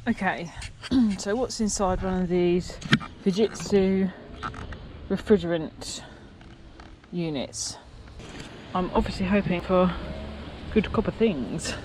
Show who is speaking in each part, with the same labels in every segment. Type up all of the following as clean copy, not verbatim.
Speaker 1: Okay, so what's inside one of these Fujitsu refrigerant units? I'm obviously hoping for good copper things.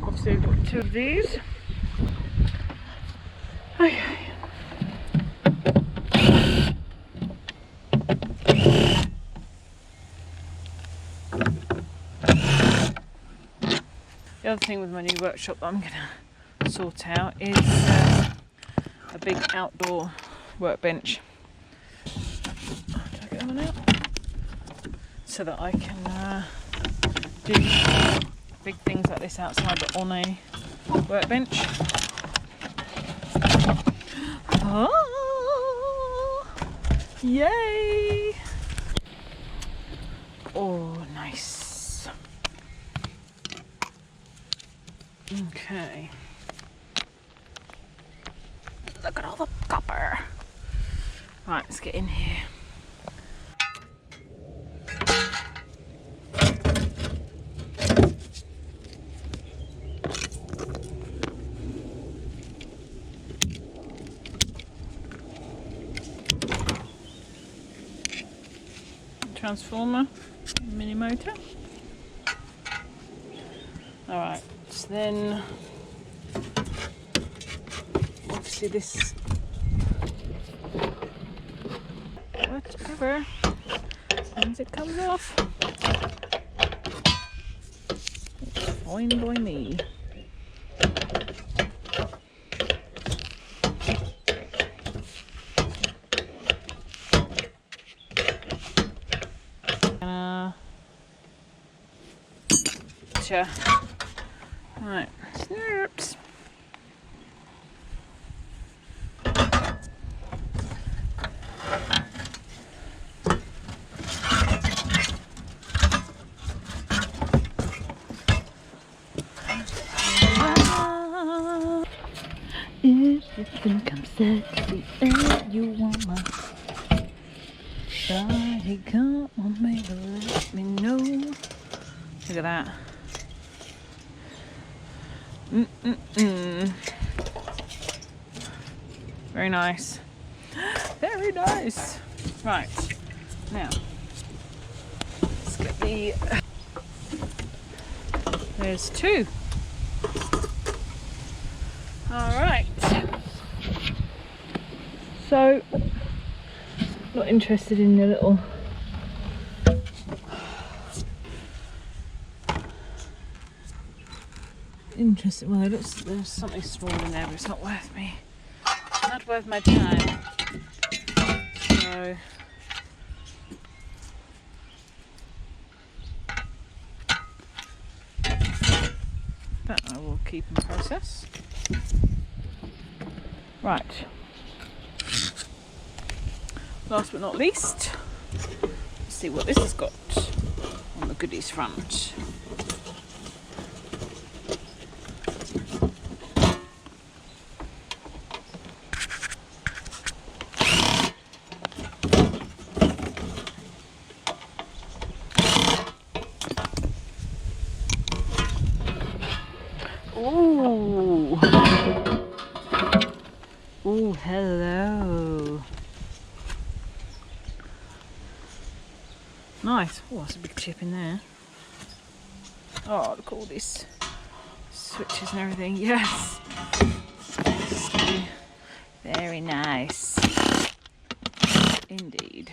Speaker 1: Obviously we've got 2 of these. Okay. The other thing with my new workshop that I'm going to sort out is a big outdoor workbench. Did I get that one out? So that I can do big things like this outside but on a workbench. Oh, yay! Oh, nice. Okay. Look at all the copper. Right, let's get in here. Transformer, mini motor. Alright, so then obviously this whatever, as long as it comes off, it's fine by me. Right, snurps. If you think I'm sexy and you want my body, come on, baby, let me know. Look at that. Very nice. Very nice. Right. Now, let's get the... There's 2. Alright. So, not interested in the little... Interesting. Well, there's something small in there, but it's not worth me. Not worth my time. So that I will keep in process. Right. Last but not least, let's see what this has got on the goodies front. Ooh. Ooh, hello. Nice. Oh, that's a big chip in there. Oh, look at all these switches and everything. Yes. Very nice. Indeed.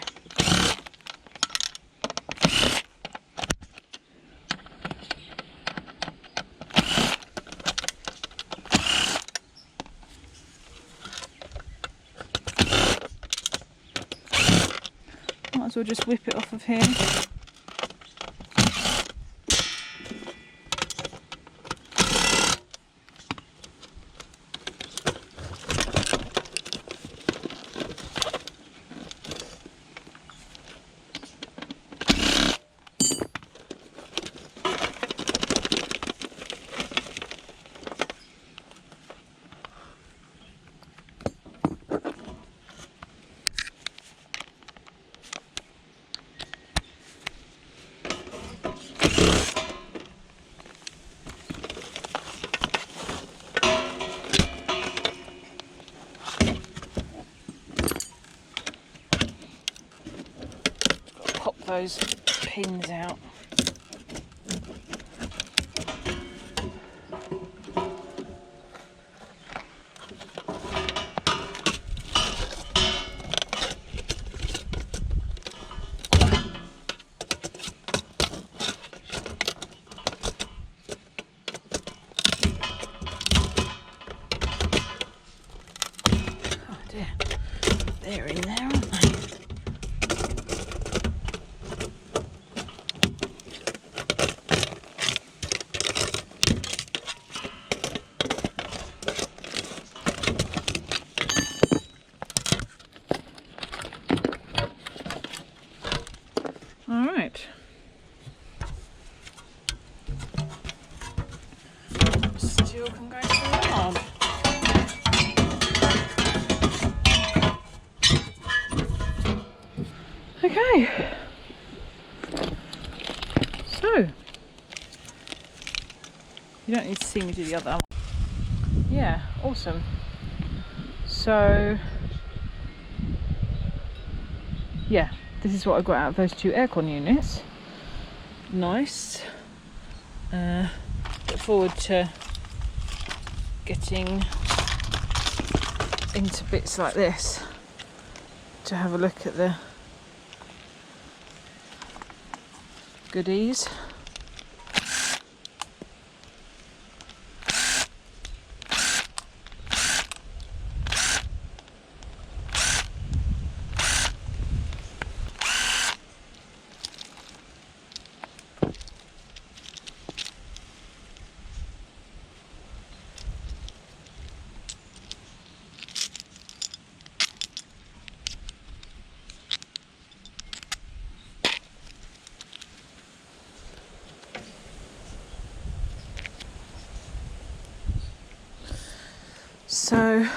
Speaker 1: Might as well just whip it off of here. those pins out. They're in there, aren't they? All right. Still can go to the yard. Okay, so you don't need to see me do the other one. Yeah, awesome. So yeah, this is what I got out of those 2 aircon units. Nice. Look forward to getting into bits like this to have a look at the goodies. So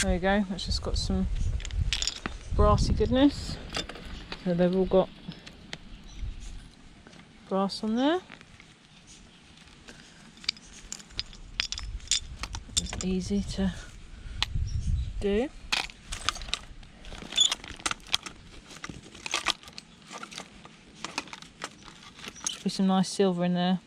Speaker 1: there you go, that's just got some brassy goodness. So they've all got brass on there. It's easy to do. Should be some nice silver in there.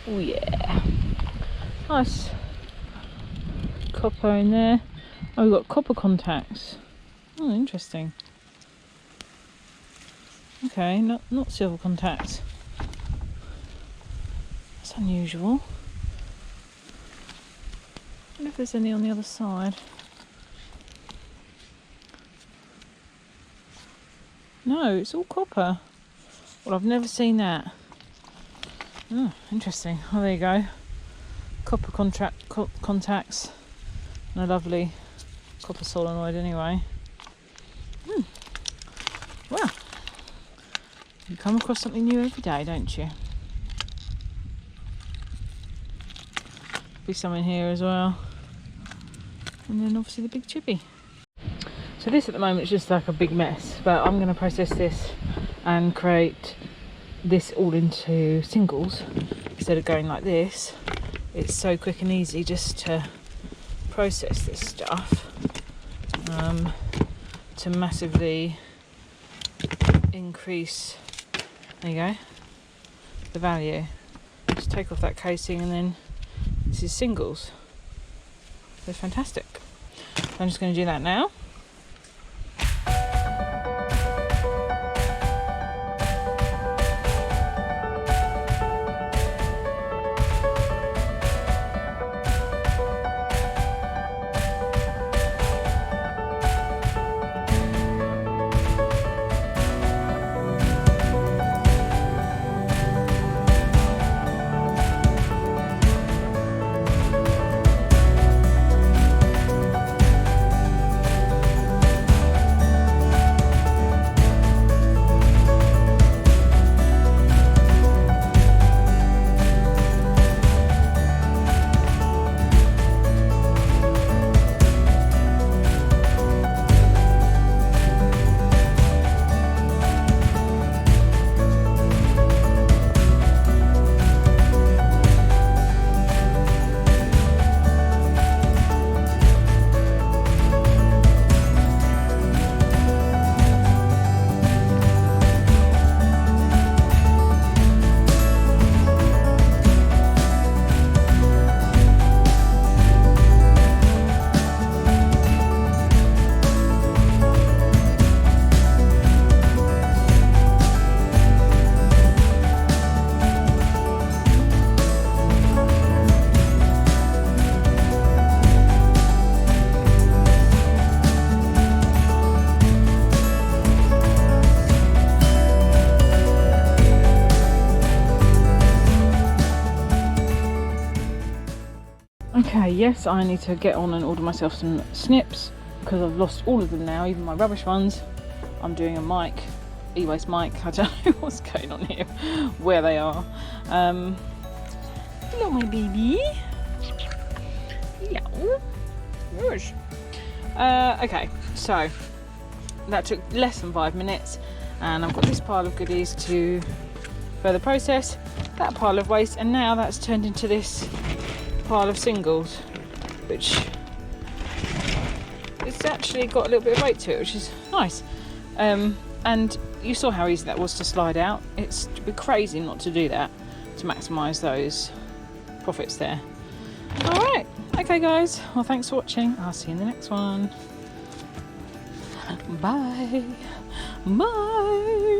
Speaker 1: Oh yeah, nice copper in there. Oh, we've got copper contacts. Oh, interesting. Okay, not silver contacts. That's unusual. I wonder if there's any on the other side. No, it's all copper. Well, I've never seen that. Oh, interesting. Oh, there you go. Copper contacts and a lovely copper solenoid anyway. Well, you come across something new every day, don't you? Be some in here as well. And then obviously the big chippy. So this at the moment is just like a big mess, but I'm going to process this and create this all into singles instead of going like this. It's so quick and easy just to process this stuff to massively increase, there you go, the value. Just take off that casing and then this is singles. They're fantastic. So I'm just going to do that now. Yes, I need to get on and order myself some snips because I've lost all of them now, even my rubbish ones. I'm doing a mic, e-waste mic. I don't know what's going on here, where they are. Hello, my baby. Hello. Rush. Okay, so that took less than 5 minutes, and I've got this pile of goodies to further process, that pile of waste, and now that's turned into this pile of singles, which it's actually got a little bit of weight to it, which is nice. And you saw how easy that was to slide out. It's crazy not to do that, to maximise those profits there. Alright, okay guys, well thanks for watching. I'll see you in the next one. Bye. Bye.